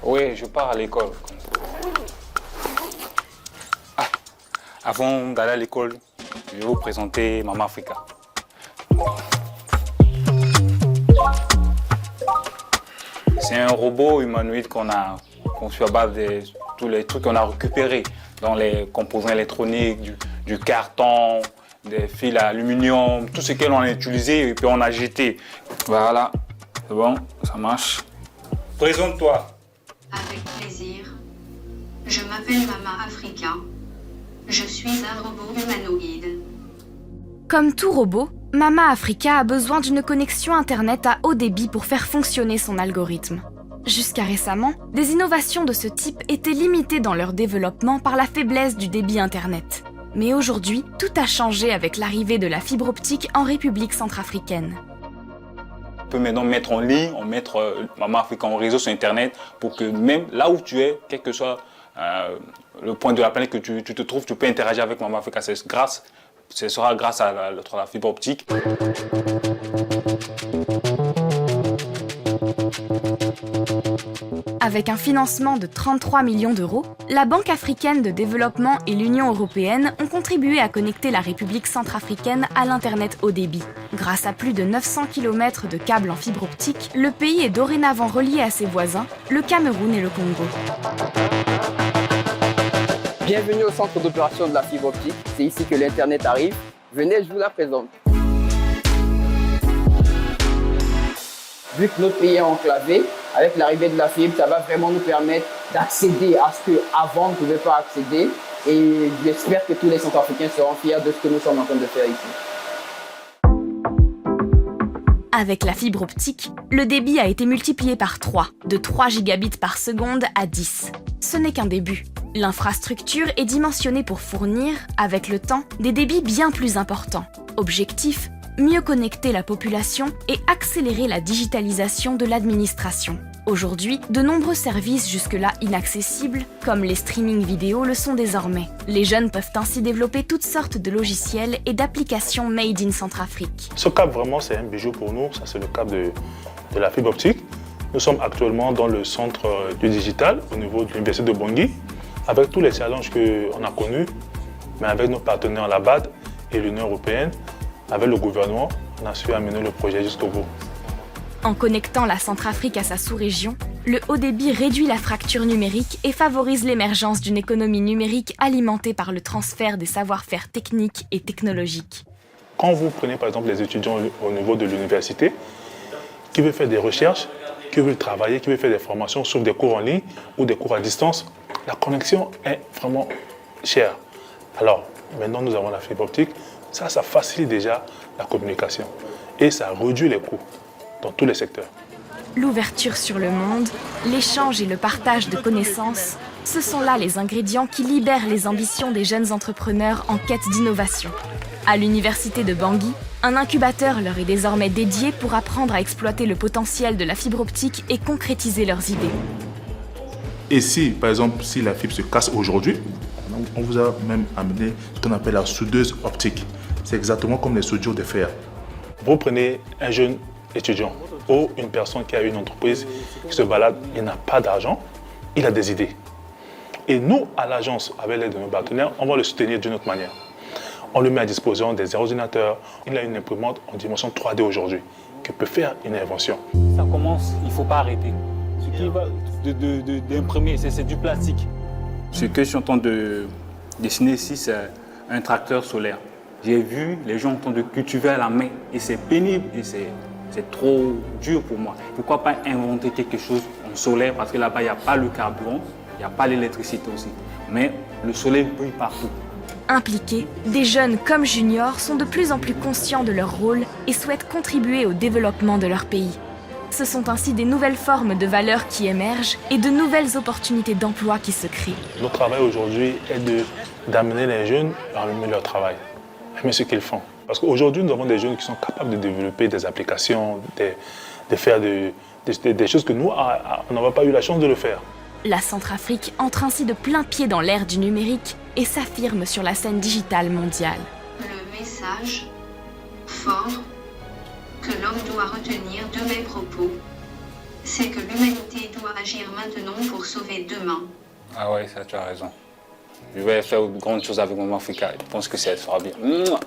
Oui, je pars à l'école. Ah, avant d'aller à l'école, je vais vous présenter Maman Africa. C'est un robot humanoïde qu'on a conçu à base de tous les trucs qu'on a récupérés dans les composants électroniques, du carton, des fils d'aluminium, tout ce que l'on a utilisé et puis on a jeté. Voilà, c'est bon, ça marche. Présente-toi. Avec plaisir. Je m'appelle Maman Africa. Je suis un robot humanoïde. Comme tout robot, Mama Africa a besoin d'une connexion Internet à haut débit pour faire fonctionner son algorithme. Jusqu'à récemment, des innovations de ce type étaient limitées dans leur développement par la faiblesse du débit Internet. Mais aujourd'hui, tout a changé avec l'arrivée de la fibre optique en République centrafricaine. On peut maintenant mettre en ligne, mettre Maman Africa en réseau sur Internet pour que même là où tu es, quel que soit le point de la planète que tu te trouves, tu peux interagir avec Maman Africa. Ce sera grâce à la fibre optique. Avec un financement de 33 millions d'euros, la Banque africaine de développement et l'Union européenne ont contribué à connecter la République centrafricaine à l'Internet haut débit. Grâce à plus de 900 km de câbles en fibre optique, le pays est dorénavant relié à ses voisins, le Cameroun et le Congo. Bienvenue au centre d'opération de la fibre optique. C'est ici que l'Internet arrive. Venez, je vous la présente. Vu que notre pays est enclavé, avec l'arrivée de la fibre, ça va vraiment nous permettre d'accéder à ce qu'avant on ne pouvait pas accéder. Et j'espère que tous les Centrafricains seront fiers de ce que nous sommes en train de faire ici. Avec la fibre optique, le débit a été multiplié par 3, de 3 gigabits par seconde à 10. Ce n'est qu'un début. L'infrastructure est dimensionnée pour fournir, avec le temps, des débits bien plus importants. Objectif, mieux connecter la population et accélérer la digitalisation de l'administration. Aujourd'hui, de nombreux services jusque-là inaccessibles, comme les streamings vidéo, le sont désormais. Les jeunes peuvent ainsi développer toutes sortes de logiciels et d'applications made in Centrafrique. Ce câble, vraiment, c'est un bijou pour nous. Ça, c'est le câble de la fibre optique. Nous sommes actuellement dans le centre du digital, au niveau de l'université de Bangui, avec tous les challenges qu'on a connus, mais avec nos partenaires, la BAD et l'Union européenne, avec le gouvernement, on a su amener le projet jusqu'au bout. En connectant la Centrafrique à sa sous-région, le haut débit réduit la fracture numérique et favorise l'émergence d'une économie numérique alimentée par le transfert des savoir-faire techniques et technologiques. Quand vous prenez par exemple les étudiants au niveau de l'université, qui veulent faire des recherches, qui veulent travailler, qui veulent faire des formations sur des cours en ligne ou des cours à distance, la connexion est vraiment chère. Alors, maintenant nous avons la fibre optique, ça facilite déjà la communication et ça réduit les coûts dans tous les secteurs. L'ouverture sur le monde, l'échange et le partage de connaissances, ce sont là les ingrédients qui libèrent les ambitions des jeunes entrepreneurs en quête d'innovation. À l'université de Bangui, un incubateur leur est désormais dédié pour apprendre à exploiter le potentiel de la fibre optique et concrétiser leurs idées. Et si, par exemple, si la fibre se casse aujourd'hui, on vous a même amené ce qu'on appelle la soudeuse optique. C'est exactement comme les soudures de fer. Vous prenez un jeune étudiant ou une personne qui a une entreprise qui se balade, il n'a pas d'argent, il a des idées. Et nous, à l'agence, avec l'aide de nos partenaires, on va le soutenir d'une autre manière. On lui met à disposition des ordinateurs. Il a une imprimante en dimension 3D aujourd'hui qui peut faire une invention. Ça commence, il ne faut pas arrêter. Ce qui va d'imprimer, c'est du plastique. Ce que je suis en train de dessiner ici, c'est un tracteur solaire. J'ai vu les gens en train de cultiver à la main et c'est pénible et c'est trop dur pour moi. Pourquoi pas inventer quelque chose en solaire parce que là-bas, il n'y a pas le carburant, il n'y a pas l'électricité aussi. Mais le soleil brille partout. Impliqués, des jeunes comme juniors sont de plus en plus conscients de leur rôle et souhaitent contribuer au développement de leur pays. Ce sont ainsi des nouvelles formes de valeurs qui émergent et de nouvelles opportunités d'emploi qui se créent. Notre travail aujourd'hui est d'amener les jeunes à aimer leur travail, aimer ce qu'ils font. Parce qu'aujourd'hui, nous avons des jeunes qui sont capables de développer des applications, de faire des choses que nous, on n'avait pas eu la chance de le faire. La Centrafrique entre ainsi de plein pied dans l'ère du numérique et s'affirme sur la scène digitale mondiale. Le message fort que l'homme doit retenir de mes propos, c'est que l'humanité doit dois agir maintenant pour sauver demain. Ah ouais, ça tu as raison. Je vais faire de grandes choses avec mon Africa. Je pense que ça sera bien. Mouah.